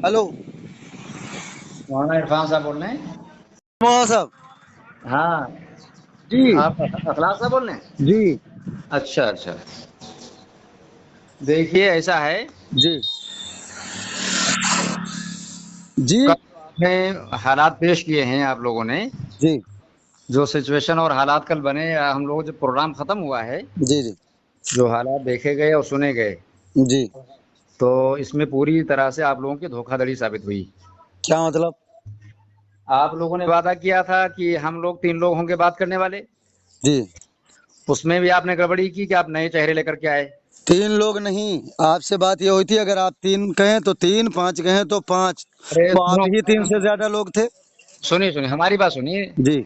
Hello. Mohana Irfan साहब बोल रहे हैं। मोहन साहब। हाँ, जी आप अखलाक साहब बोल रहे हैं। जी अच्छा अच्छा, देखिए ऐसा है, जी जी कल आपने हालात पेश किए हैं आप लोगों ने, जी जो सिचुएशन और हालात कल बने, हम लोग जब प्रोग्राम खत्म हुआ है, जी जी जो हालात देखे गए और सुने गए, जी। तो इसमें पूरी तरह से आप लोगों की धोखाधड़ी साबित हुई। क्या मतलब? आप लोगों ने वादा किया था कि हम लोग 3 लोग होंगे बात करने वाले, जी, उसमें भी आपने गड़बड़ी की कि आप नए चेहरे लेकर के आए। 3 लोग नहीं, आपसे बात ये हुई थी अगर आप 3 कहें तो 3, 5 कहें तो 5, अरे तो आप सुनो, ही 3 से ज्यादा लोग थे। सुनिए सुनिए हमारी बात सुनिए। जी।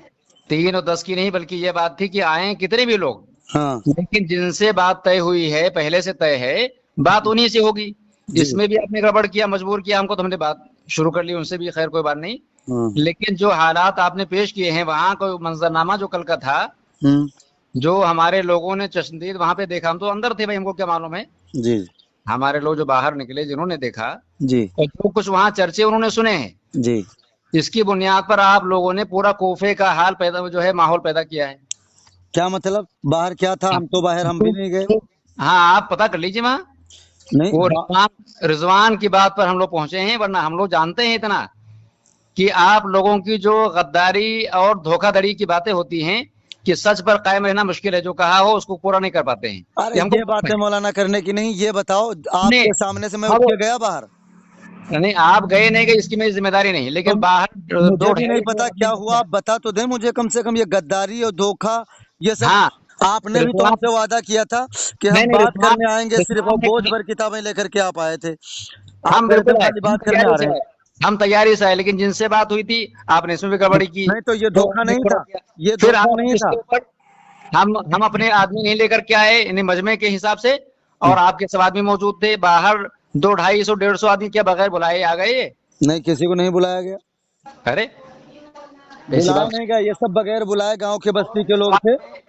3 और 10 की नहीं, बल्कि ये बात थी कि आए कितने भी लोग, हाँ। लेकिन जिनसे बात तय हुई है, पहले से तय है, बात उन्हीं से होगी। जी। इसमें भी आपने गड़बड़ किया, मजबूर किया हमको, तो हमने बात शुरू कर ली उनसे भी, खैर कोई बात नहीं। हाँ। लेकिन जो हालात आपने पेश किए हैं, वहां कोई मंजरनामा जो कल का था, हम्म। जो हमारे लोगों ने चश्मदीद वहां पे देखा, हम तो अंदर थे भाई, हमको क्या मालूम है। जी हमारे लोग जो बाहर निकले, जिन्होंने देखा, जी और जो कुछ वहां चर्चे उन्होंने सुने हैं, जी। इसकी बुनियाद पर आप लोगों ने पूरा कोफे का हाल पैदा, जो है माहौल पैदा किया है। क्या मतलब? बाहर क्या था? हम तो बाहर हम भी नहीं गए। हाँ, आप पता कर लीजिए वहां। नहीं वो रिजवान की बात पर हम लोग पहुंचे हैं, वरना हम लोग जानते हैं इतना कि आप लोगों की जो गद्दारी और धोखाधड़ी की बातें होती हैं, कि सच पर कायम रहना मुश्किल है, जो कहा हो उसको पूरा नहीं कर पाते हैं। अरे ये हमको ये बातें मौलाना करने की नहीं, ये बताओ नहीं, आपके सामने से मैं उठ अब के गया बाहर? नहीं, आप गए नहीं गए इसकी मेरी जिम्मेदारी नहीं, तो लेकिन बाहर मुझे दो भी नहीं ढाई सौ पता क्या हुआ, आदमी। आप बता तो दे मुझे कम से कम। ये गद्दारी और धोखा ये सब हाँ, आपने भी तो रिजवान, हमसे वादा किया था कि नहीं हम नहीं, बात रिजवान, करने आएंगे सिर्फ, और रिजवान ने बोझ कहा, भर किताबें लेकर के आप आए थे। आप हम कह रहे थे बिल्कुल आए, खाली हम बात करने आ तैयारी रहे से हैं। आए, हम तैयारी से आए, लेकिन जिनसे बात हुई थी, आपने इसमें भी गड़बड़ी की, नहीं तो ये तो धोखा हमने नहीं छोड़ था, दिया। ये फिर धोखा हम नहीं था। इसके ऊपर, हम अपने आदमी नहीं लेकर के आए इन्हें मजमे के हिसाब से, और आपके सब आदमी मौजूद थे बाहर, 200, 250, 150 आदमी क्या बगैर बुलाए आ गए ये? नहीं, किसी को नहीं बुलाया गया, अरे ऐसी बुलाया बात, नहीं गया, ये सब बगैर बुलाए गांव के बस्ती के लोग थे।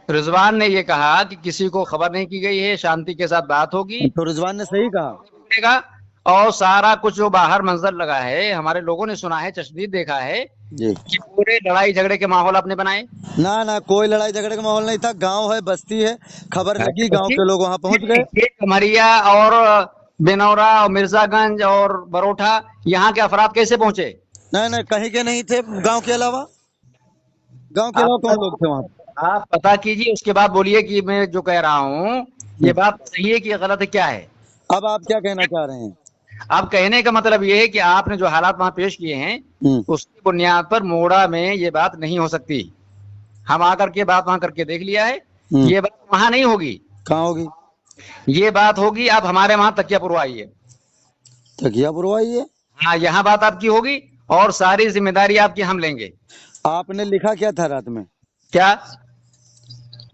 रिजवान ने ये कहा कि किसी को खबर नहीं की गई है, शांति के साथ बात होगी, तो रिजवान ने सही कहा। मिलेगा। और सारा कुछ जो बाहर मंजर लगा है, हमारे लोगों ने सुना है, चश्मदीद देखा है, जी। कि पूरे लड़ाई झगड़े के माहौल आपने बनाए। ना ना, कोई लड़ाई झगड़े का माहौल नहीं था, गांव है, बस्ती है, खबर लगी, गांव के लोग वहां पहुंच गए। ये कमरिया और बेनौरा और मिर्जागंज और बरोठा, यहाँ के अफराद कैसे पहुंचे? नहीं नहीं, कहीं के नहीं थे गांव के अलावा। गांव के अलावा आप कौन लोग थे वहां? आप पता कीजिए, उसके बाद बोलिए कि मैं जो कह रहा हूँ, ये बात सही है कि गलत है, क्या है। अब आप क्या कहना चाह रहे हैं? अब कहने का मतलब ये है कि आपने जो हालात वहां पेश किए हैं, हम्म। उसकी बुनियाद पर मोड़ा में ये बात नहीं हो सकती। हम आकर के बात वहां करके देख लिया है, हम्म। ये बात वहां नहीं होगी, कहाँ होगी? ये बात होगी आप हमारे वहां तकिया पुरवाइए। तकिया पुरवाई है? हाँ, यहाँ बात आपकी होगी, और सारी जिम्मेदारी आपकी हम लेंगे। आपने लिखा क्या था रात में? क्या?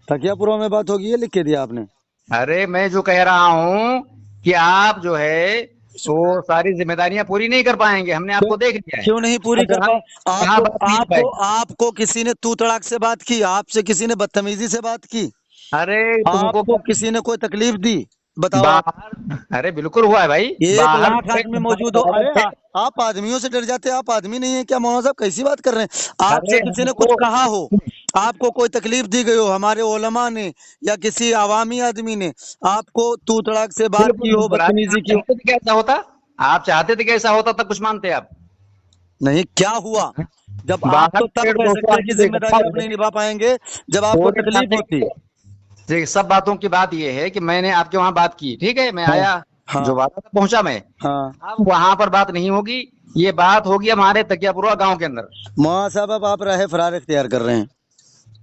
तकिया पुरवा में बात होगी, ये लिख के दिया आपने? अरे मैं जो कह रहा हूँ कि आप जो है, वो सारी जिम्मेदारियां पूरी नहीं कर पाएंगे, हमने क्यों? आपको देख लिया है। क्यों नहीं पूरी अब कर जहाँ पाए? जहाँ आपको बात नहीं हो आपको पाएगी, आपको किसी ने तू तड़ाक से बात की? आपसे किसी ने बदतमीजी से बात की? अरे तुमको आपको किसी ने कोई तकलीफ दी? बताओ आप। बाहर, अरे बिल्कुल हुआ है भाई, एक बाहर लाख आदमी मौजूद हो, अरे आप आदमियों से डर जाते हैं? आप आदमी नहीं है क्या मौलाना साहब? कैसी बात कर रहे हैं? आपसे अरे किसी ने कुछ हमको, कहा हो, आपको कोई तकलीफ दी गई हो, हमारे उलमा ने या किसी आवामी आदमी ने आपको तू तड़ाक से बात बिल्कुल की हो, बिल्कुल, अरे बदतमीजी आप की हो? चाहते थे कि ऐसा होता, आप चाहते थे कि ऐसा होता, तब कुछ मानते आप। नहीं, क्या हुआ? जब आप बाहर तो तब डेढ़ कह दो सौ सकते हैं कि आदमी देखा जिम्मेदारी आप था, नहीं निभा पाएंगे जब आपको पूरे तकलीफ खाते होती। के, देखिए सब बातों की बात यह है कि मैंने आपके वहां बात की, ठीक है, मैं हाँ आया, हाँ जो बात था पहुंचा मैं। हाँ। अब वहां पर बात नहीं होगी, ये बात होगी हमारे तकियापुरा गांव के अंदर। मौलाना साहब, अब आप राह फरार इख्तियार कर रहे हैं।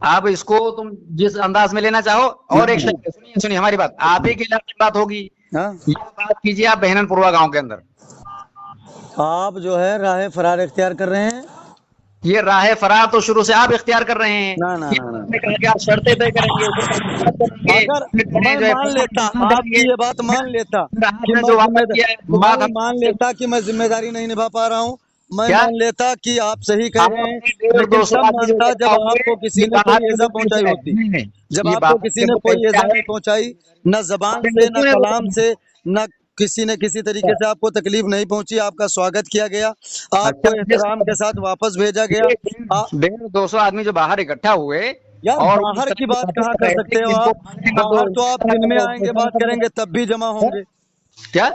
आप इसको तुम जिस अंदाज में लेना चाहो, और एक हाँ शर्त, सुनिए सुनिए हमारी बात, आप ही के इलाके में बात होगी, हाँ। ये बात कीजिए आप बहननपुरवा गांव के अंदर। आप जो है राह फरार इख्तियार कर रहे हैं। ये राह फरार तो शुरू से आप इख्तियार कर रहे हैं, ना ना कि ना ना, आपने कहा कि आप शर्तें तय करेंगे, फिर बात करेंगे, अगर फिर मैं करें जो है मान लेता, फैसला आपकी करेंगे, ये बात मान लेता फिर कि आपने मैं जो वादा जिम्मेदार, किया है वो मैं बात हम मान आपसे, लेता कि मैं जिम्मेदारी नहीं निभा पा रहा हूँ, मैं क्या मान लेता कि आप सही कह रहे हैं, आपने डेढ़ लेकिन दो सौ तब आदमी जो मानता इकट्ठा जब हुए, आपको किसी ये ने बाहर कोई के ईज़ा लोग पहुंचाई कैसे आए? होती। नहीं नहीं, जब ये आपको बाहर किसी के ने लोग कोई कैसे ईज़ा आए? नहीं पहुंचाई, न जबान अरे से, न मुझे कलाम से, न किसी न किसी तरीके से आपको तकलीफ नहीं पहुंची, आपका स्वागत किया गया, आपको एहतराम के साथ वापस भेजा गया। 150-200 आदमी जो बाहर इकट्ठा हुए, यार और बाहर की बात कहाँ कर सकते हो आप? बाहर तो आप दिन में आएंगे बात करेंगे तब भी जमा होंगे। क्या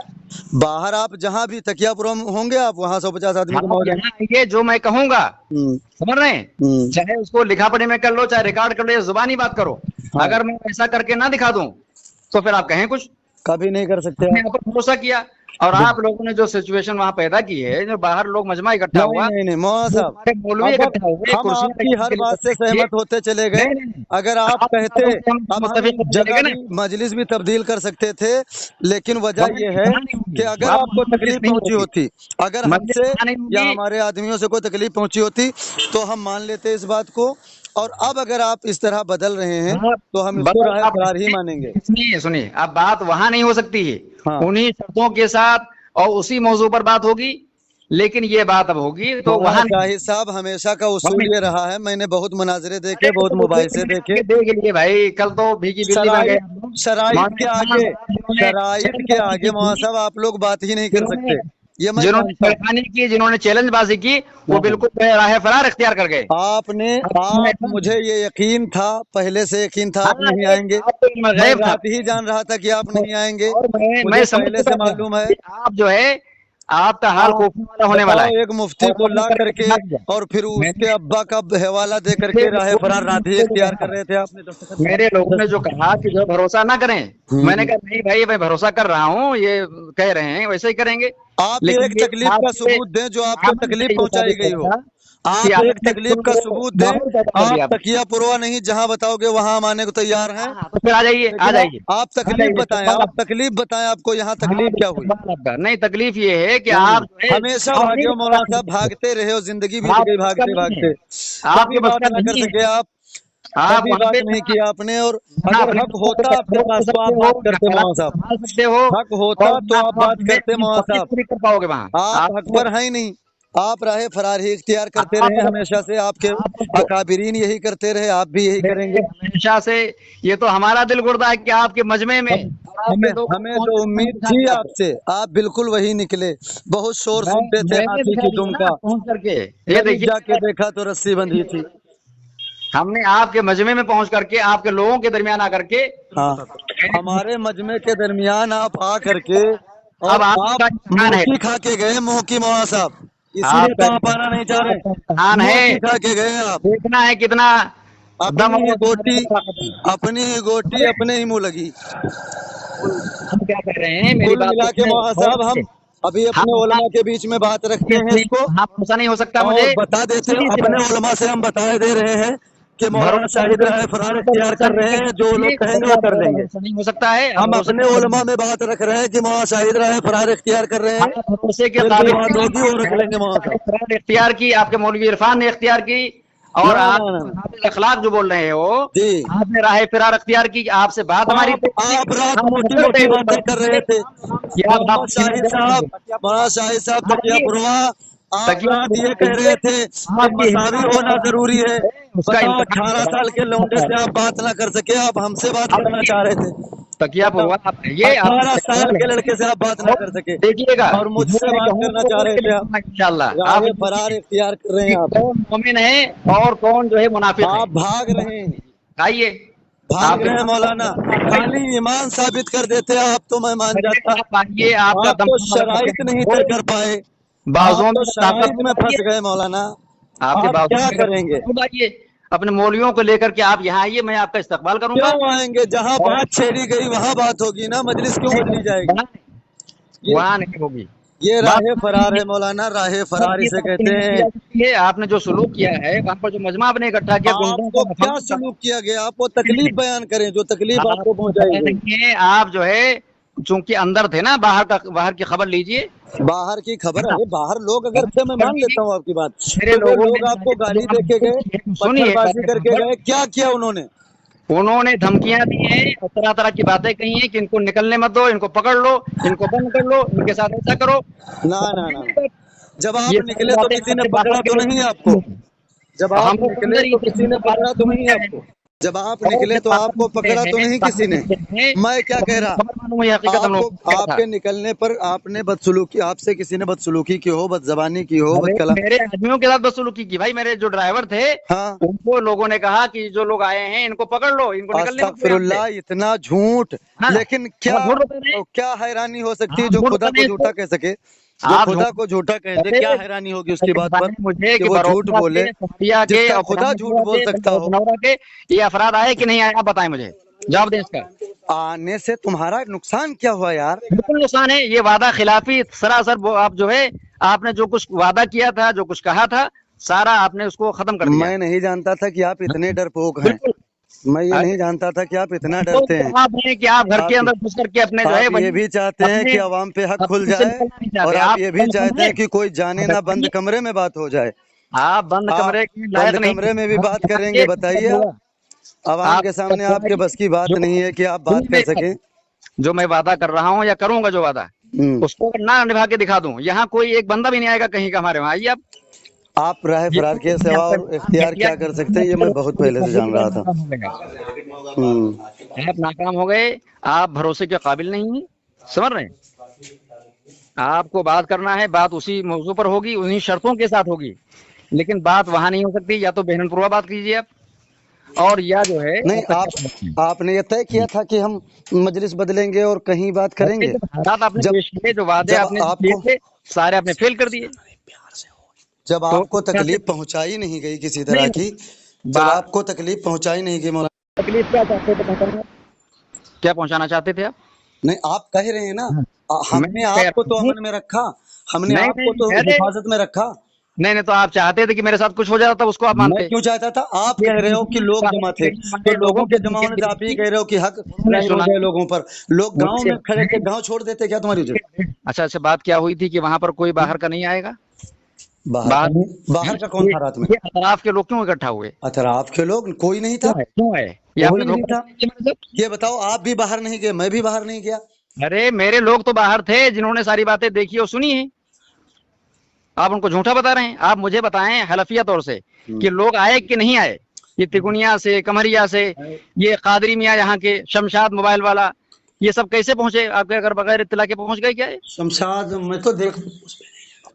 बाहर आप जहाँ भी तकियापुरम होंगे आप वहाँ 150 आदमी को मौजूद। यहाँ ये जो मैं कहूंगा, समझ रहे हैं, चाहे उसको लिखा पढ़ी में कर लो, चाहे रिकॉर्ड कर लो, या जुबानी बात करो, अगर मैं ऐसा करके ना दिखा दूं तो फिर आप कहें कुछ, कभी नहीं कर सकते। हमने यहाँ पर भरोसा किया, और आप लोगों ने जो सिचुएशन वहाँ पैदा की है, जो बाहर लोग मजमा इकट्ठा हुआ, नहीं मौलाना साहब, मौलवी इकट्ठा हुए, हम आपकी हर बात से सहमत होते चले गए। अगर आप कहते अब हम जगह भी मजलिस भी तब्दील कर सकते थे, लेकिन वजह ये है कि अगर आपको तकलीफ पहुंची होती, अगर हमसे या हमारे आदमियों से कोई तकलीफ पहुंची होती तो हम मान लेते इस बात को, और अब अगर आप इस तरह बदल रहे हैं तो हम इसको राह फरार ही मानेंगे। सुनिए, अब बात वहां नहीं हो सकती है, उन्हीं शर्तों के साथ और उसी मौजू पर बात होगी, लेकिन ये बात अब होगी तो वहाँ शाहिद साहब हमेशा का उसूल ये रहा है, मैंने बहुत मुनाजरे देखे, बहुत मुबाहिसे देखे, देख लिए भाई, कल तो भीगी बिल्ली में गए। शराइत के आगे मौलाना साहब आप लोग बात ही नहीं कर सकते। ये जिन्होंने चैलेंजबाजी की वो बिल्कुल राह फरार इख्तियार कर गए। आप मुझे ये यकीन था, पहले से यकीन था आप नहीं आएंगे, मैं रात ही जान रहा था कि आप नहीं आएंगे, मैं पहले से मालूम है। आप जो है आपका हाल कोफी वाला होने वाला है। एक मुफ्ती को ला करके और फिर उसके अब्बा का हवाला दे करके राह फरार रात ही इख्तियार कर रहे थे। आपने मेरे लोगों ने जो कहा कि जो भरोसा ना करें, मैंने कहा नहीं भाई, मैं भरोसा कर रहा हूँ, ये कह रहे हैं वैसे ही करेंगे। आप एक तकलीफ का सबूत दें जो आपको तकलीफ पहुंचाई गई हो, आप एक तकलीफ का सबूत दें। आप तकिया पुरवा नहीं जहाँ बताओगे वहाँ हम आने को तैयार हैं। तो फिर आ जाइए। आप तकलीफ बताएं, आपको यहाँ तकलीफ क्या हुई? नहीं, तकलीफ ये है कि आप हमेशा भागे मौलाना साहब, भागते रहे हो, जिंदगी बीत गई भागते आपकी बात ना कर सके, आप बात नहीं की आपने। और अगर हक होता आपके पास तो आप बात करते मौलाना साहब, हक होता तो आप बात करते मौलाना साहब, कर पाओगे वहाँ, आप हक पर है ही नहीं, आप राह फरार ही इख्तियार करते रहे हमेशा से, आपके अकाबिरीन यही करते रहे, आप भी यही करेंगे हमेशा से। ये तो हमारा दिल गुर्दा है कि आपके मजमे में हमें तो उम्मीद थी आपसे, आप बिल्कुल वही निकले। बहुत शोर सुनते थे हाथी की दुम का, पहुंच करके ये देखिए जाके देखा तो रस्सी बंधी थी। हमने आपके मजमे में पहुंच करके, आपके लोगों के दरमियान आकर के, हमारे मजमे के दरमियान आप आ करके और आप मुंह खा के गए, मुंह की मौलाना साहब, इसलिए तो आप आना नहीं चाह रहे, खा के गए आप। देखना है कितना अपनी गोटी अपने ही मुंह लगी। हम क्या कर रहे हैं, मेरी बात मिला के मौलाना साहब, हम अभी अपने उलमा के बीच में बात रखते हैं इसको, ऐसा नहीं हो सकता, मुझे बता देते हैं, अपने उलमा से हम बताए दे रहे हैं कि मौलाना शाहिद राह फरार इख्तियार कर रहे हैं, जो लोग कहेंगे वो कर देंगे। नहीं हो सकता है, हम अपने उलमा में बात रख रहे हैं कि मौलाना शाहिद राह फरार इख्तियार कर रहे हैं, भरोसे के बात होगी वो रख लेंगे। मौलाना इख्तियार की आपके मौलवी इरफान ने इख्तियार की, और आप अखलाक जो बोल रहे हो, आपने राह फिरार इख्तियार की, आपसे बात हमारी, आप रात मोटी बातें कर रहे थे। शाहिद साहब तकिया पुरवा, आप ये कह रहे थे मसावी होना जरूरी है। 18 साल के लौंडे से आप बात ना कर सके, आप हमसे बात करना चाह रहे थे। तकिया पुरवा, ये 18 साल के लड़के से आप बात ना कर सके, देखिएगा, और मुझसे बात करना चाह रहे थे आप। इंशाअल्लाह आप फरार इख्तियार कर रहे हैं। आप कौन मोमिन है और कौन जो है मुनाफिक है? आप भाग रहे हैं, आइए भाग रहे हैं मौलाना, खाली ईमान साबित कर देते आप तो मैं मान जाता। ये आपका तो शराइत नहीं तय कर पाए, बाजों में शराइत में फंस गए मौलाना, आपके आप क्या करेंगे? आइए अपने मौलवियों को लेकर के आप यहाँ आइए, मैं आपका इस्तकबाल करूंगा। क्यों आएंगे? जहाँ बात छेड़ी गई वहाँ बात होगी ना, मजलिस क्यों बदली जाएगी? वहाँ नहीं होगी। ये राह फरार है मौलाना, राह फरार इसे कहते हैं। ये आपने जो सलूक किया है, वहाँ पर जो मजमा आपने इकट्ठा किया, आपको क्या सलूक किया गया? आप वो तकलीफ बयान करें जो तकलीफ आपको पहुँचाई गई। आप जो है चूंकि अंदर थे ना, बाहर की खबर लीजिए। बाहर की खबर, अरे बाहर लोग अगर थे, मैं मान लेता हूँ आपकी बात, मेरे लोग आपको गाली देके गए, पत्थरबाजी करके गए, क्या किया उन्होंने धमकियां दी हैं और तरह तरह की बातें कही हैं कि इनको निकलने मत दो, इनको पकड़ लो, इनको बंद कर लो, इनके साथ ऐसा करो। ना जब आप निकले तो किसी ने पकड़ा तो नहीं आपको? जब आप निकले तो किसी ने पकड़ा तो नहीं आपको? जब आप निकले तो आपको पकड़ा तो नहीं किसी ने? मैं क्या कह रहा, आपके निकलने पर आपने बदसलूकी, आपसे किसी ने बदसलूकी की हो, बदजबानी की हो, बदकलाम? मेरे आदमियों के साथ बदसलूकी की भाई। मेरे जो ड्राइवर थे, हाँ, उनको लोगों ने कहा कि जो लोग आए हैं इनको पकड़ लो, इनको निकलने मत दो यहाँ से। अस्तगफिरुल्लाह, इतना झूठ। हाँ, लेकिन क्या झूठ बता रहे हैं। क्या हैरानी हो सकती है आप जो झूठ खुदा बता को रहे झूठा हैं। कह सके? जो आप खुदा को झूठा कह दे, क्या हैरानी होगी उसकी बात पर मुझे कि वो झूठ बोले? के जिसका और खुदा झूठ बोल सकता हो। के ये अफराद आए कि नहीं आए, आप बताएं मुझे, जवाब दें इसका। आने से तुम्हारा नुकसान क्या हुआ यार? बिल्कुल नुकसान है, ये वादा खिलाफी सरासर। वो आप जो है, आपने जो कुछ वादा किया था, जो कुछ कहा था, सारा आपने उसको खत्म कर दिया। मैं नहीं जानता था कि आप इतने डरपोक हैं। बिल्कुल, मैं ये नहीं जानता था कि आप इतना डरते हैं। आप हैं कि आप घर के अंदर घुस करके अपने जो है आप ये भी चाहते हैं कि आवाम पे हक खुल जाए, और आप ये भी चाहते हैं कि कोई जाने ना, बंद कमरे में बात हो जाए। आप बंद कमरे के लायक बंद नहीं, कमरे में भी बात करेंगे? बताइए आप। आवाम के सामने आपके बस की बात नहीं है कि आप बात कर सकें। जो मैं वादा कर रहा हूँ या करूंगा जो वादा, उसको ना निभा के दिखा दूं, यहाँ कोई एक बंदा भी नहीं आएगा कहीं का हमारे वहाँ। आइए आप राह फरार के सिवा और इख्तियार क्या कर सकते हैं, ये मैं बहुत पहले से जान रहा था। आप नाकाम हो गए, आप भरोसे के काबिल नहीं हैं, समझ रहे हैं? आपको बात करना है, बात उसी मौजू पर होगी, उन्हीं शर्तों के साथ होगी, लेकिन बात वहां नहीं हो सकती। या तो बहनपुरवा बात कीजिए आप, और या जो है नहीं, आपने ये तय किया था कि हम मजलिस बदलेंगे और कहीं बात करेंगे। आपने पेश किए जो वादे आपने किए थे, सारे आपने फेल कर दिए। जब आपको तकलीफ पहुंचाई नहीं गई किसी तरह की, जब आपको तकलीफ पहुंचाई नहीं गई, मौलाना तकलीफ क्या चाहते थे, क्या पहुंचाना चाहते थे आप? नहीं, आप कह रहे हैं ना, हमने आपको तो अमन में रखा, हमने आपको तो हिफाजत में रखा। नहीं, तो आप चाहते थे कि मेरे साथ कुछ हो जाता, तब उसको आप मानते? मैं क्यों चाहता था? आप कह रहे हो कि लोग जमा थे, तो लोगों के जमा होने से आप ही कह रहे हो कि हक नहीं हो गए लोगों पर। लोग गांव में खड़े थे, गांव छोड़ देते क्या तुम्हारी वजह? अच्छा, बात क्या हुई थी कि वहां पर कोई बाहर का नहीं आएगा? बाहर का कौन था रात में? अतराफ के लोग क्यों इकट्ठा हुए? अतराफ के लोग कोई नहीं था। क्यों है? नहीं था। ये बताओ, आप भी बाहर नहीं गए, मैं भी बाहर नहीं गया। अरे मेरे लोग तो बाहर थे, जिन्होंने सारी बातें देखी और सुनी है। आप उनको झूठा बता रहे हैं। आप मुझे बताएं हलफिया तौर से कि लोग आए कि नहीं आए, ये तिगुनिया से, कमरिया से, ये कादरी मियाँ यहाँ के, शमशाद मोबाइल वाला, ये सब कैसे पहुंचे आपके अगर बगैर इत्तला के पहुंच गए क्या? शमशाद मैं तो देख,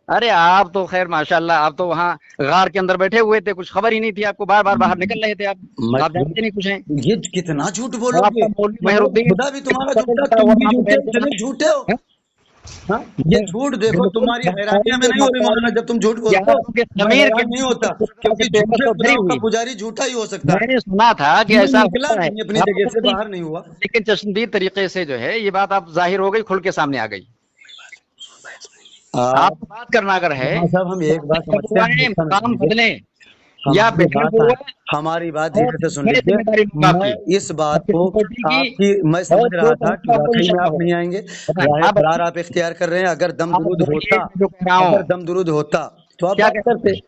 अरे आप तो खैर माशाल्लाह, आप तो वहाँ गार के अंदर बैठे हुए थे, कुछ खबर ही नहीं थी आपको, बार बार बाहर निकल रहे थे आप जानते नहीं कुछ हैं। ये कितना झूठ बोलोगे? खुदा भी तुम्हारा झूठा, तुम भी झूठे, इतने झूठे हो। ये झूठ देखो, तुम्हारी हैरानियां में नहीं हो रही मौलाना जब तुम झूठ बोलते हो, नहीं होता, क्योंकि झूठे का पुजारी झूठा ही हो सकता है। मैंने सुना था कि ऐसा निकला नहीं, अपनी जगह से बाहर नहीं हुआ, लेकिन चश्मदीद तरीके से जो है ये बात आप जाहिर हो गई, खुल के सामने आ गई। आप बात करना अगर है, हम एक बात समझते हैं, काम बदले या हमारी बात धीरे से सुन लीजिए। मैं इस बात को आपकी, मैं समझ रहा था कि वाकई में आप नहीं आएंगे, फरार आप इख्तियार कर रहे हैं। अगर दम दुरूद होता, अगर दम दुरूद होता तो आप क्या करते?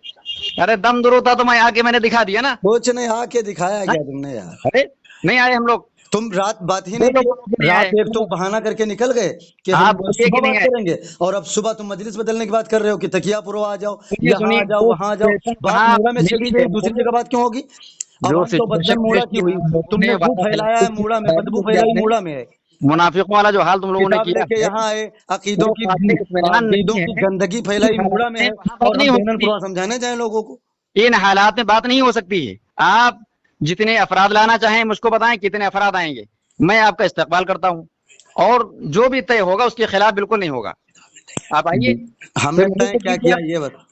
अरे दम दुरूद था तो मैं आके मैंने दिखा दिया ना। कुछ नहीं, आके दिखाया क्या तुमने यार? अरे नहीं आए हम लोग, तुम रात बात ही नहीं की, रात एक तो बहाना करके निकल गए कि हम सुबह बात करेंगे, और अब सुबह तुम मजलिस बदलने की बात कर रहे हो कि तकिया पुरो आ जाओ, यहाँ आ जाओ, वहाँ आ जाओ। बात मूड़ा में चली गई, दूसरी जगह बात क्यों होगी? अब तो बदन मूड़ा की हुई, तुमने खूब फैलाया है मूड़ा में, बदबू फैलाई मूड़ा में है। मुनाफिकों वाला जो हाल तुम लोगों ने किया, यहाँ आए अकीदों की गंदगी फैलाई मूड़ा में है, और हम समझाने जाए लोगों को? इन हालात में बात नहीं हो सकती है। आप जितने अफराद लाना चाहें मुझको बताएं, कितने अफराद आएंगे, मैं आपका इस्तकबाल करता हूं, और जो भी तय होगा उसके खिलाफ बिल्कुल नहीं होगा। आप आइए। हमने तय क्या किया ये बता,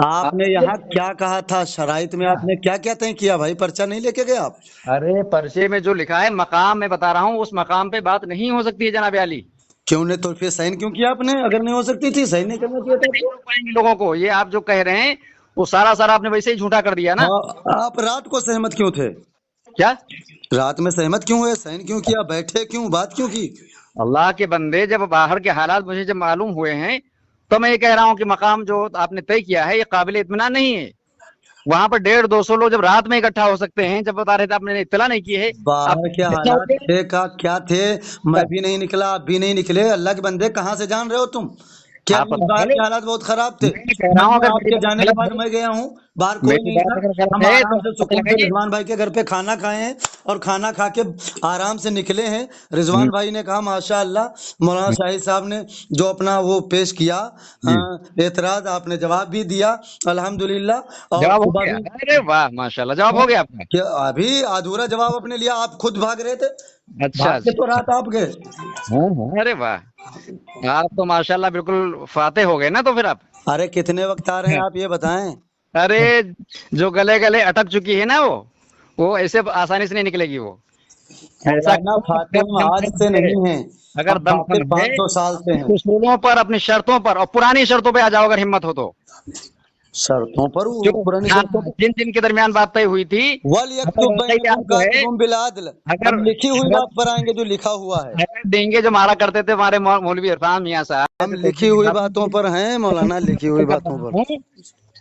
आपने यहाँ क्या कहा था, शराइत में आपने क्या क्या तय किया भाई? पर्चा नहीं लेके गए आप? अरे पर्चे में जो लिखा है, मकाम में बता रहा हूँ, उस मकाम पे बात नहीं हो सकती है जनाब अली। क्यों नहीं? तो फिर साइन क्यों किया आपने? अगर नहीं हो सकती थी, साइन नहीं करना चाहिए था लोगों को। ये आप जो कह रहे हैं वो सारा आपने वैसे ही झूठा कर दिया ना। आप रात को सहमत क्यों थे? क्या रात में सहमत क्यों हुए? साइन क्यों किया? बैठे क्यों? बात क्यों की? अल्लाह के बंदे, जब बाहर के हालात मुझे जब मालूम हुए हैं तो मैं ये कह रहा हूँ कि मकाम जो आपने तय किया है ये काबिल इत्मीनान नहीं है। वहां पर 150-200 लोग जब रात में इकट्ठा हो सकते हैं, जब बता रहे थे आपने इत्तला नहीं की है। बाहर के हालात थे क्या थे? मैं भी नहीं निकला, आप भी नहीं निकले। अल्लाह के बंदे कहाँ से जान रहे हो तुम? क्या आप पता बाहर चले। के हालात बहुत खराब थे? मैं कह रहा हूँ अगर आपके जाने के बाद मैं गया हूँ, बाहर कोई मेरी नहीं बात था। अगर गलत हम है आराम तो से पता सुकून से लगाइए। रिजवान भाई के घर पे खाना खाए हैं और खाना खा के आराम से निकले हैं। रिजवान भाई ने कहा माशाअल्लाह मौलाना शाहिद साहब ने जो अपना वो पेश किया, जी। एतराज, आपने जवाब भी दिया अल्हम्दुलिल्लाह। और जवाब हो सुबह गया? भी अरे वाह माशाल्लाह, जवाब हो गया आपका। क्या अभी अधूरा जवाब अपने लिया, आप खुद भाग रहे थे, अच्छा भाग के तो अच्छा। रात आप गए। हाँ हाँ, अरे वाह, आप तो माशाल्लाह बिल्कुल फाते हो गए ना तो फिर आप। अरे कितने वक्त आ रहे हैं आप ये बताएं। अरे जो गले गले अटक चुकी है ना वो ऐसे आसानी से नहीं निकलेगी वो। ऐसा मौलाना करो, फाते अगर हम आज दमखम से है, नहीं हैं, अगर हम फाते दमखम है 500 साल से हैं। अपने उसूलों पर, अपनी शर्तों पर और पुरानी शर्तों पे आ जाओ अगर हिम्मत हो तो। शर्तों पर, वो जो पुरानी हाँ, शर्तों पर। जिन जिन के दरमियान बात तय हुई थी, वल अगर यक्तुब वाकई बैनकुम आप जो है, कातिबुम बिल अदल, अगर हम लिखी हुई अगर बात पर आएंगे जो लिखा हुआ है। अगर देंगे जो मारा करते थे हमारे मौलवी इरफान मियां साहब, हम ऐसे लिखी तहजीब की हुई बात बातों पर हैं मौलाना, लिखी हुई कर बातों पर। रहा हूँ,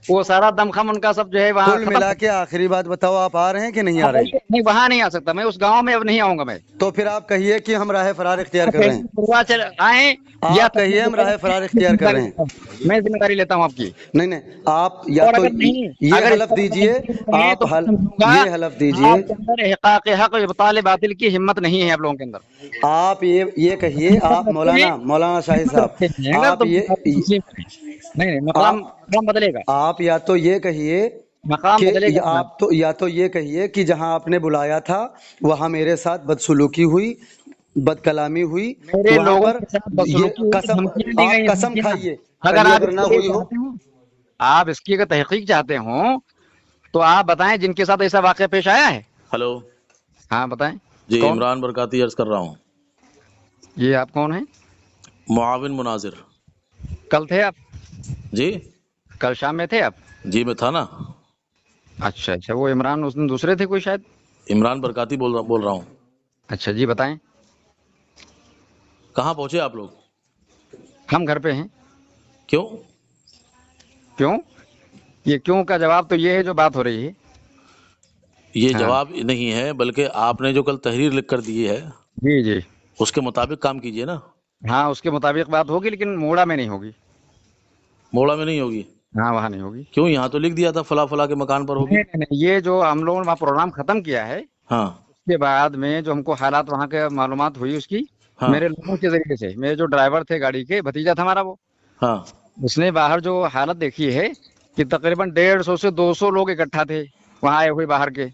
वो सारा दमखम उनका सब जो है वहाँ कुल खत्म मिला कर के आखिरी बात बताओ, आप आ रहे हैं कि नहीं आ रहे? नहीं, वहां नहीं आ सकता मैं, उस गांव में अब नहीं आऊंगा मैं। तो फिर आप कहिए कि हम राह फरार इख्तियार कर रहे हैं। पूर्वाचल आए या आप कहिए हम राह फरार इख्तियार कर रहे हैं। मैं जिम्मेदारी लेता हूँ आपकी। नहीं नहीं, आप या और तो अगर नहीं, ये अगर हलफ इसका दीजिए, है आप तो मैं समझूंगा ये हलफ दीजिए, आपके अंदर इहकाक हक और इब्ताल बातिल की हिम्मत नहीं है आप लोगों के अंदर। आप ये कहिए, आप मौलाना मौलाना शाहिद साहब, अगर आप तो तस्लीम करें। नहीं नहीं, मकाम आप मकाम बदलेगा, आप या तो ये कहिए मकाम कि बदलेगा अपना। आप तो या तो ये कहिए कि जहां आपने बुलाया था वहां मेरे साथ बदसलूकी हुई, बदकलामी हुई, मेरे वहां लोगों पर के साथ ये बदसलूकी हुई, कसम, धमकियां दी आप गई, कसम धमकियां। खाइए, अगर कहीं आप अगर ना इसके लिए हुई हो। चाहते हो, आप इसकी अगर तहकीक चाहते हो तो आप बताएं जिनके साथ ऐसा वाकया पेश आया है। हेलो हाँ बताएं। जी, कौन? इमरान बरकाती अर्ज कर रहा हूँ। ये आप कौन है? मुआविन मुनाजिर। कल थे आप? जी कल शाम में थे आप? जी, मैं था ना। अच्छा अच्छा, वो इमरान उस दिन दूसरे थे कोई शायद। इमरान बरकाती बोल रहा हूँ। अच्छा जी बताएं। कहाँ पहुँचे आप लोग? हम घर पे हैं। क्यों? क्यों? ये क्यों का जवाब तो ये है जो बात हो रही है। ये हाँ जवाब नहीं है, बल्कि आपने जो कल तहरीर लिख कर दी है जी जी। उसके मुताबिक काम कीजिए ना। हाँ उसके मुताबिक बात होगी, लेकिन मोड़ा में नहीं होगी। मोड़ा में नहीं होगी? हाँ वहाँ नहीं होगी। क्यों? यहाँ तो लिख दिया था फला फला के मकान पर होगी। नहीं नहीं नहीं, ये जो हम लोगों ने वहाँ प्रोग्राम खत्म किया है, हाँ उसके बाद में जो हमको हालात वहाँ के मालूमात हुई उसकी, हाँ मेरे लोगों के जरिए से, मेरे जो ड्राइवर थे गाड़ी के, भतीजा था हमारा वो, हाँ। उसने बाहर जो हालत देखी है कि तकरीबन 150 से 200 लोग इकट्ठा थे वहाँ आए हुए बाहर के।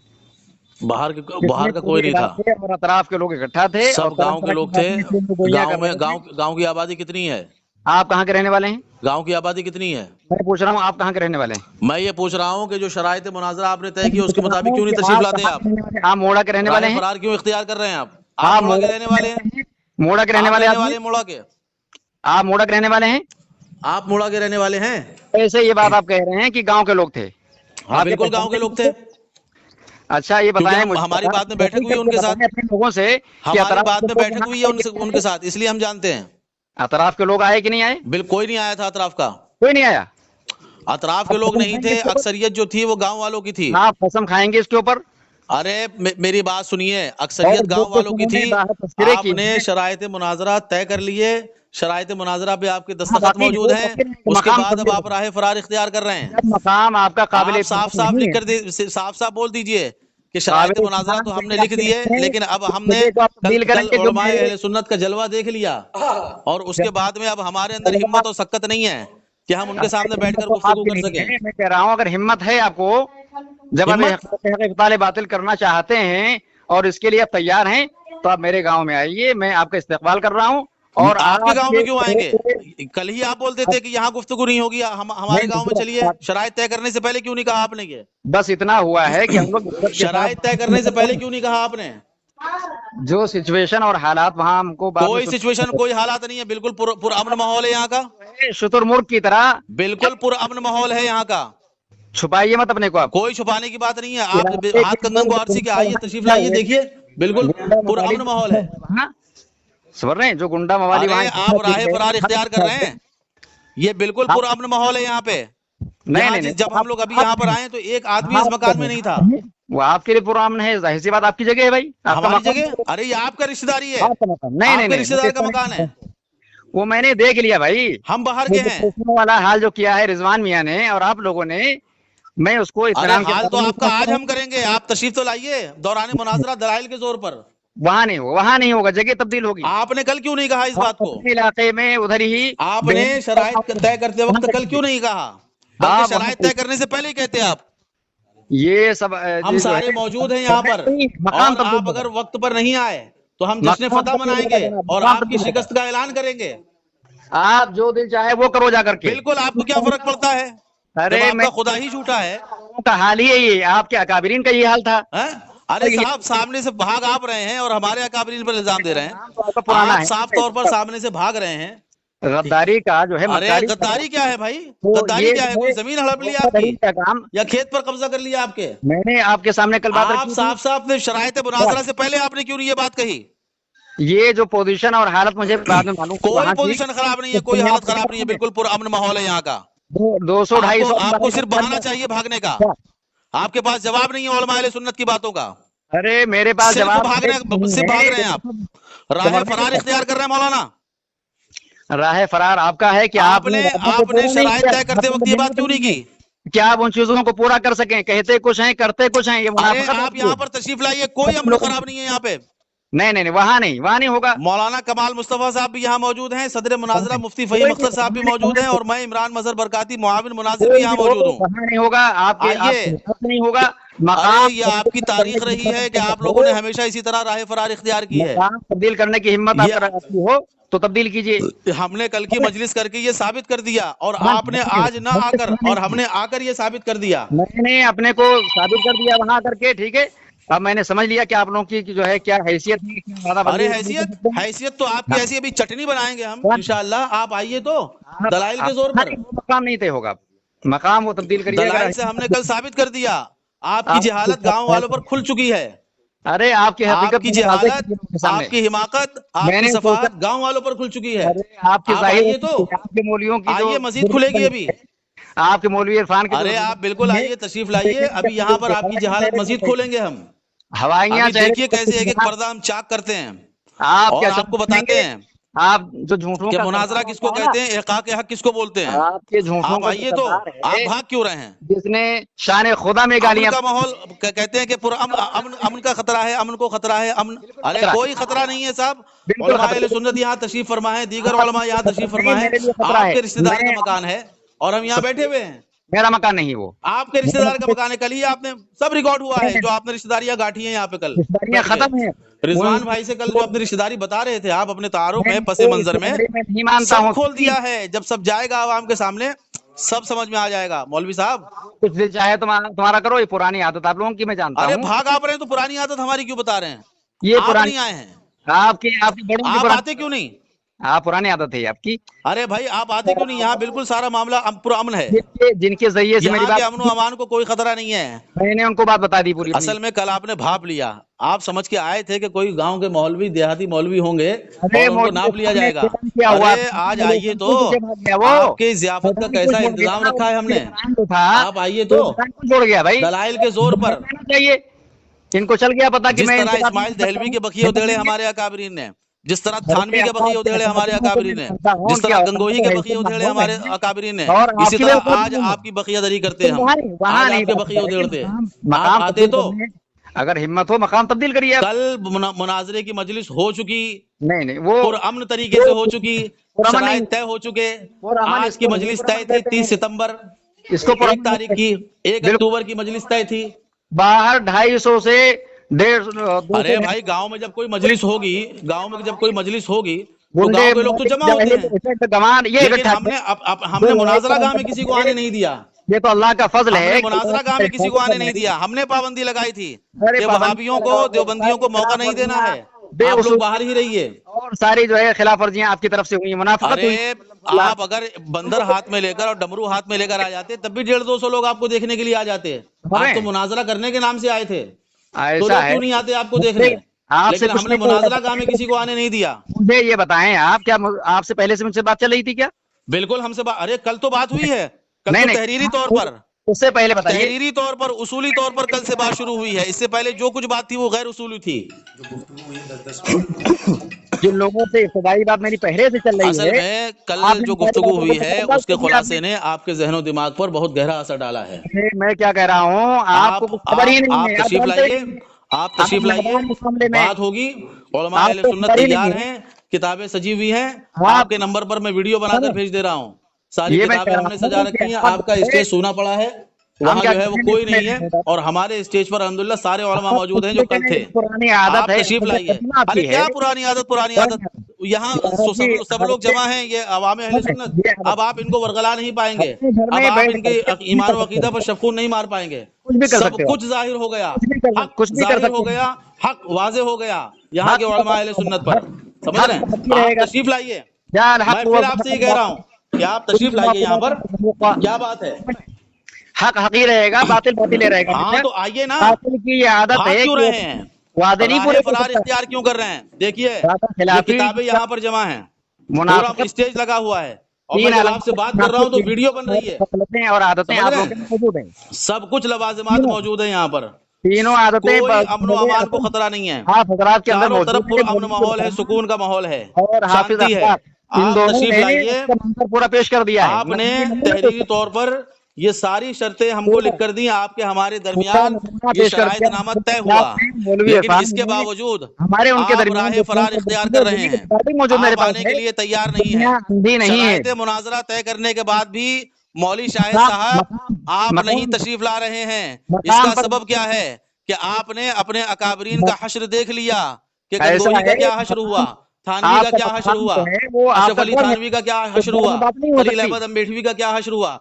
बाहर का कोई पूरे नहीं था, इलाके और अतराफ के लोग इकट्ठा थे और सब तरह गांव के तरह की लोग थे। बातें गोइयां कर गांव में रहे थे। गांव की आबादी कितनी है? आप कहाँ के रहने वाले हैं? गांव की आबादी कितनी है? मैं पूछ रहा हूँ आप कहाँ के रहने वाले हैं? मैं ये पूछ रहा हूँ कि जो शराइत मुनाजरा आपने तय किया मैं उसके पूछ रहा मुताबिक हूँ क्यों नहीं कि तशरीफ आप लाते कहाँ आप? के रहने वाले हैं? आप मोड़ा के रहने वाले राह हैं? फरार क्यों इख्तियार कर रहे हैं आप? आप मोड़ा के मोड़ा रहने वाले हैं? मोड़ा के रहने आप वाले रहने आदमी? वाले हैं मोड़ा के? आप मोड़ा के रहने वाले हैं? आप मोड़ा के रहने वाले हैं? ऐसे ये बात आप कह रहे हैं कि गांव के लोग थे? हाँ आप ये बिल्कुल गांव के लोग थे, अच्छा ये क्योंकि बताएं मुझे, हमारी बाद में बैठक हुई है उनके साथ। अपने लोगों से कि हमारी अतराफ बाद के में लोग बैठक यहाँ हुई है आए कि उनके साथ, इसलिए हम जानते हैं। अतराफ के लोग आए कि नहीं आए? बिल्कुल कोई नहीं आया था अतराफ का। कोई नहीं आया? अतराफ के लोग नहीं थे, अक्सरियत जो थी वो गांव वालों की थी। आप कसम खाएंगे इसके ऊपर? अरे मेरी बात सुनिए, अक्सरियत गांव वालों की थी। आपने शराइत मुनाजरा तय कर लिए, शराइत मुनाजरा पे आपके दस्तखत मौजूद हैं, उसके बाद अब आप राह फरार इख्तियार कर रहे हैं। मकाम आपका काबिल साफ साफ लिख कर साफ साफ बोल दीजिए कि शराइत मुनाजरा तो हमने लिख दिए, लेकिन अब हमने कल उलमाए अहले सुन्नत का जलवा देख लिया और उसके बाद में अब हमारे अंदर हिम्मत और सक्कत नहीं है कि हम उनके सामने बैठकर गुफ्तगू कर सकें। मैं कह रहा हूँ अगर हिम्मत है आपको, जब आप इब्ताल बातिल करना चाहते हैं और इसके लिए आप तैयार हैं, तो आप मेरे गांव में आइए, मैं आपका इस्तकबाल कर रहा हूँ। और आपके गांव में क्यों आएंगे? कल ही आप बोलते थे कि यहाँ गुफ्तगू नहीं होगी, हमारे गांव में चलिए। शराइत तय करने से पहले क्यों नहीं कहा आपने? ये बस इतना हुआ है कि हम लोग शराइत तय करने से पहले क्यों नहीं कहा आपने? जो सिचुएशन और हालात वहाँ हमको कोई सिचुएशन कोई हालात नहीं है, बिल्कुल पुरअमन माहौल है यहाँ का, शुतुरमुर्ग की तरह बिल्कुल पुरअमन माहौल है यहाँ का। छुपाइए मत अपने को आप। कोई छुपाने की बात नहीं है। आप हाथ कंगन को आरसी के आइए, तशरीफ लाइए, देखिए बिल्कुल पुरअमन माहौल है। समझ रहे हैं? जो गुंडा मवाली अरे आप राह फरार इख्तियार कर रहे हैं, ये बिल्कुल पुरअमन माहौल है यहाँ पे। नहीं, जब हम लोग अभी यहाँ पर आए तो एक आदमी इस मकान में नहीं था। वो आपके लिए पुरअमन है, जाहिर सी बात आपकी जगह है भाई। हमारी जगह? अरे ये आपका रिश्तेदारी है, नहीं आपके रिश्तेदार का मकान है। وہ میں نے دیکھ لیا بھائی، ہم باہر کے ہیں. والا حال جو کیا ہے رضوان میاں نے اور آپ لوگوں نے، میں اس کو ارے حال تو آپ کا آج ہم کریں گے. آپ تشریف تو لائیے دوران مناظرہ دلائل کے زور پر. وہاں نہیں ہوگا، جگہ تبدیل ہوگی. آپ نے کل کیوں نہیں کہا اس بات کو؟ علاقے میں ادھر ہی آپ نے شرائط طے کرتے وقت کل کیوں نہیں کہا؟ بلکہ شرائط طے کرنے سے پہلے ہی کہتے آپ. یہ سب ہم سارے موجود ہیں یہاں پر، اور آپ اگر وقت پر نہیں آئے تو ہم جشن فتح منائیں گے اور آپ کی شکست کا اعلان کریں گے. آپ جو دل چاہے وہ کرو جا کر کے. بالکل، آپ کو کیا فرق پڑتا ہے جب آپ کا خدا ہی جھوٹا ہے؟ کا حال ہی ہے یہ، آپ کے اکابرین کا یہ حال تھا. ارے صاحب سامنے سے بھاگ آپ رہے ہیں اور ہمارے اکابرین پر الزام دے رہے ہیں. پرانا آپ صاف طور پر سامنے سے بھاگ رہے ہیں. غداری کا جو ہے، ارے غداری کیا ہے بھائی؟ غداری کیا ہے؟ کوئی زمین ہڑپ لی آپ کی یا کھیت پر قبضہ کر لیا آپ کے؟ میں نے آپ کے سامنے کل بات آپ صاف صاف نے شرائط مناظرہ سے پہلے آپ نے کیوں نہیں یہ بات کہی؟ یہ جو پوزیشن اور حالت مجھے بعد میں معلوم، کوئی پوزیشن خراب نہیں ہے، کوئی حالت خراب نہیں ہے، بالکل پرامن ماحول ہے یہاں کا. 200-250 آپ کو صرف بہانا چاہیے بھاگنے کا. آپ کے پاس جواب نہیں ہے علماء اہل سنت کی باتوں کا. ارے میرے پاس صرف جواب صرف بھاگ رہے ہیں آپ. راہ فرار اختیار کر رہے ہیں مولانا. راہ فرار آپ کا ہے کہ آپ نے شرائط طے کرتے وقت یہ بات کیوں نہیں کی؟ کیا آپ ان چیزوں کو پورا کر سکیں؟ کہتے کچھ ہیں کرتے کچھ ہیں. یہ آپ یہاں پر تشریف لائیے، کوئی امن خراب نہیں ہے یہاں پہ. نہیں وہاں نہیں ہوگا. مولانا کمال مصطفیٰ صاحب بھی یہاں موجود ہیں، صدر مناظرہ مفتی فہیم اختر صاحب بھی موجود ہیں، اور میں عمران مظہر برکاتی معاون مناظر بھی یہاں موجود ہوں. وہاں نہیں ہوگا، آپ نہیں ہوگا. یہ آپ کی تاریخ رہی ہے کہ آپ لوگوں نے ہمیشہ اسی طرح راہ فرار اختیار کی ہے. تبدیل کرنے کی ہمت ہو تو تبدیل کیجیے. ہم نے کل کی مجلس کر کے یہ ثابت کر دیا، اور آپ نے آج نہ آ کر، اور ہم نے آ کر یہ ثابت کر دیا. میں نے اپنے کو ثابت کر دیا وہاں کر کے. ٹھیک ہے، اب میں نے سمجھ لیا کہ آپ لوگوں کی جو ہے کیا حیثیت ہے. ارے حیثیت تو آپ کی ایسی ابھی چٹنی بنائیں گے ہم انشاءاللہ. آپ آئیے تو دلائل کے زور پر. مقام نہیں طے ہوگا، مقام وہ تبدیل کریے. دلائل سے ہم نے کل ثابت کر دیا. آپ کی جہالت گاؤں والوں پر کھل چکی ہے. ارے آپ کی جہالت، آپ کی حماقت، آپ کی صفحات گاؤں والوں پر کھل چکی ہے. آپ کی آئیے تو مولویوں کی آئیے، مزید کھلے گی ابھی. آپ کے مولوی عرفان کے. ارے آپ بالکل آئیے، تشریف لائیے. ابھی یہاں پر آپ کی جہالت مزید کھولیں گے ہم. ہوائیاں دیکھیے کیسے ایک ایک پردہ ہم چاک کرتے ہیں اور آپ کو بتاتے ہیں آپ جو جھوٹوں کہ مناظرہ کس کو کہتے ہیں، احقاق حق کس کو بولتے ہیں. آپ آئیے تو. آپ بھاگ کیوں رہے ہیں؟ جس نے شان خدا میں گالیاں کا ماحول کہتے ہیں کہ امن کا خطرہ ہے، امن کو خطرہ ہے، امن. ارے کوئی خطرہ نہیں ہے صاحب. علماء اہل سنت یہاں تشریف فرما ہے، دیگر علماء یہاں تشریف فرما ہے. آپ کے رشتہ دار کا مکان ہے اور ہم یہاں بیٹھے ہوئے ہیں. میرا مکان نہیں، وہ آپ کے رشتہ دار کا مکان ہے. کل ہی آپ نے سب ریکارڈ ہوا ہے جو آپ نے رشتہ داریاں گاٹھی ہیں یہاں پہ. کل ختم ہے. رضوان بھائی سے کل جو اپنی رشتہ داری بتا رہے تھے آپ اپنے تعارف میں پس منظر میں سب کھول دیا ہے. جب سب جائے گا عوام کے سامنے سب سمجھ میں آ جائے گا. مولوی صاحب کچھ دل چاہے تمہارا کرو، یہ پرانی عادت آپ لوگوں کی میں جانتا ہوں. ارے بھاگ آپ رہے ہیں تو پرانی عادت ہماری کیوں بتا رہے ہیں؟ یہ پرانی آئے ہیں آپ آتے کیوں نہیں؟ آپ پرانی عادت ہے آپ کی. ارے بھائی آپ آتے کیوں نہیں؟ یہاں بالکل سارا معاملہ پرامن ہے. جن کے ذریعے سے میری بات، امن و امان کو کوئی خطرہ نہیں ہے. میں نے ان کو بات بتا دی پوری. اصل میں کل آپ نے بھاپ لیا. آپ سمجھ کے آئے تھے کہ کوئی گاؤں کے مولوی، دیہاتی مولوی ہوں گے اور ان کو ناپ لیا جائے گا. ارے آج آئیے تو. آپ کی ضیافت کا کیسا انتظام رکھا ہے ہم نے. آپ آئیے تو. چھوڑ گیا بھائی دلائل کے زور پر. ان کو چل گیا پتا کہ جس طرح اسماعیل دہلوی کے بقیے ادھیڑے ہمارے اکابرین نے، جس طرح تھانوی کے بقیے ادھیڑے ہمارے اکابرین نے، جس طرح گنگوہی کے بقیے ادھیڑے ہمارے اکابرین نے، اسی طرح آج آپ کی بقیہ دری کرتے ہم. آج آپ کے بقیے ادھیڑتے. آپ آتے تو. اگر ہمت ہو مقام تبدیل کریے. کل مناظرے کی مجلس ہو چکی، نہیں وہ پرامن طریقے سے ہو چکی، شرائط طے ہو چکے. آج کی مجلس طے تھی 30 ستمبر، اس کو 1 تاریخ کی 1 اکتوبر کی مجلس طے تھی. باہر 250 سے 150. ارے بھائی گاؤں میں جب کوئی مجلس ہوگی، گاؤں میں جب کوئی مجلس ہوگی تو گاؤں کے لوگ تو جمع ہوتے ہیں. لیکن ہم نے مناظرہ گاہ میں کسی کو آنے نہیں دیا. یہ تو اللہ کا فضل ہے. ہم نے مناظرہ گاہ میں کسی کو آنے نہیں دیا. ہم نے پابندی لگائی تھی کہ وہابیوں کو، دیوبندیوں کو موقع نہیں دینا ہے. آپ لوگ باہر ہی رہیے. اور ساری جو ہے خلاف ورزیاں آپ کی طرف سے ہوئی، منافقت ہوئی. آپ اگر بندر ہاتھ میں لے کر اور ڈمرو ہاتھ میں لے کر آ جاتے تب بھی 150-200 لوگ آپ کو دیکھنے کے لیے آ جاتے. آپ تو مناظرہ کرنے کے نام سے آئے تھے، تو لوگ کیوں نہیں آتے آپ کو دیکھنے؟ لیکن ہم نے مناظرہ گاہ میں کسی کو آنے نہیں دیا. مجھے یہ بتائیں آپ، کیا آپ سے پہلے سے مجھ سے بات چل رہی تھی کیا؟ بالکل ہم سے ارے کل تو بات ہوئی ہے. کل تو تحریری طور پر उससे पहले बताइए, तहरीरी तौर पर, उसूली तौर पर कल से बात शुरू हुई है। इससे पहले जो कुछ बात थी वो गैर उसूली थी। जिन लोगों से इब्तदाई बात मेरी पहले से चल रही असल है, में कल जो गुफ्तगू हुई है उसके खुलासे ने आपके जहनो दिमाग पर बहुत गहरा असर डाला है। मैं क्या कह रहा हूँ, आपको कुछ खबर ही नहीं है। तशरीफ लाइए, आप तशरीफ लाइए, बात होगी। उलमा अहले सुन्नत तैयार हैं, किताबें सजी हुई हैं। आपके नंबर पर मैं वीडियो बनाकर भेज दे रहा हूँ। सारी किताबें हमने सजा रखी हैं। आपका स्टेज सूना पड़ा है, वहाँ जो है वो कोई नहीं है, और हमारे स्टेज पर अल्हम्दुलिल्लाह सारे उलमा मौजूद हैं जो कल थे। पुरानी आदत आप है, तशरीफ लाइए। अरे क्या पुरानी आदत, पुरानी आदत, यहाँ सब लोग जमा हैं, ये अवाम अहले सुन्नत। अब आप इनको वरगला नहीं पाएंगे, अब आप इनके ईमान व अकीदा पर शफ़क़ून नहीं मार पाएंगे। सब कुछ जाहिर हो गया, हक जाहिर हो गया, हक वाज़े हो गया यहाँ के उलमा अहले सुन्नत पर। समझ रहे हैं? आप तशरीफ लाइए। मैं फिर आपसे ये कह रहा हूँ कि आप तशरीफ लाइए यहाँ पर। क्या बात है? हक हक ही रहेगा, बातिल बातिल ही रहेगा। हाँ तो आइए ना। बातिल की ये आदत है, क्यों रहे हैं, वादे नहीं पूरे फरार इख्तियार क्यों कर रहे हैं? देखिए ये किताबें यहाँ पर जमा हैं, पूरा स्टेज लगा हुआ है, और मैं जब आपसे बात कर रहा हूँ तो वीडियो बन रही है, और आदतें आप लोगों के मौजूद हैं। सब कुछ लवाजिमात मौजूद है यहाँ पर। तीनों आदतें, कोई अमन व अमान को खतरा नहीं है। हजरात के अंदर चारों तरफ अमन माहौल है, सुकून का माहौल है, और हाफिज शांति है। आप तशरीफ लाइए। पूरा पेश कर दिया है आपने तहरीरी तौर पर ये सारी शर्तें हमको लिख कर दी। आपके हमारे दरमियान ये शराइत नामत तय हुआ, लेकिन इसके बावजूद हमारे उनके आप दरमियान राह फरार इख्तियार कर रहे हैं। आप आने के लिए तैयार नहीं है। शराइत मुनाजरा तय करने के बाद भी मौलवी शाहिद साहब आप नहीं तशरीफ ला रहे हैं। इसका सबब क्या है कि आपने अपने अकाबरीन का हश्र देख लिया कि गंगोही का क्या हश्र हुआ, थानवी का क्या हश्र हुआ, अशरफ अली थानवी का क्या हश्र हुआ, खलील अहमद अम्बेडवी का क्या हश्र हुआ।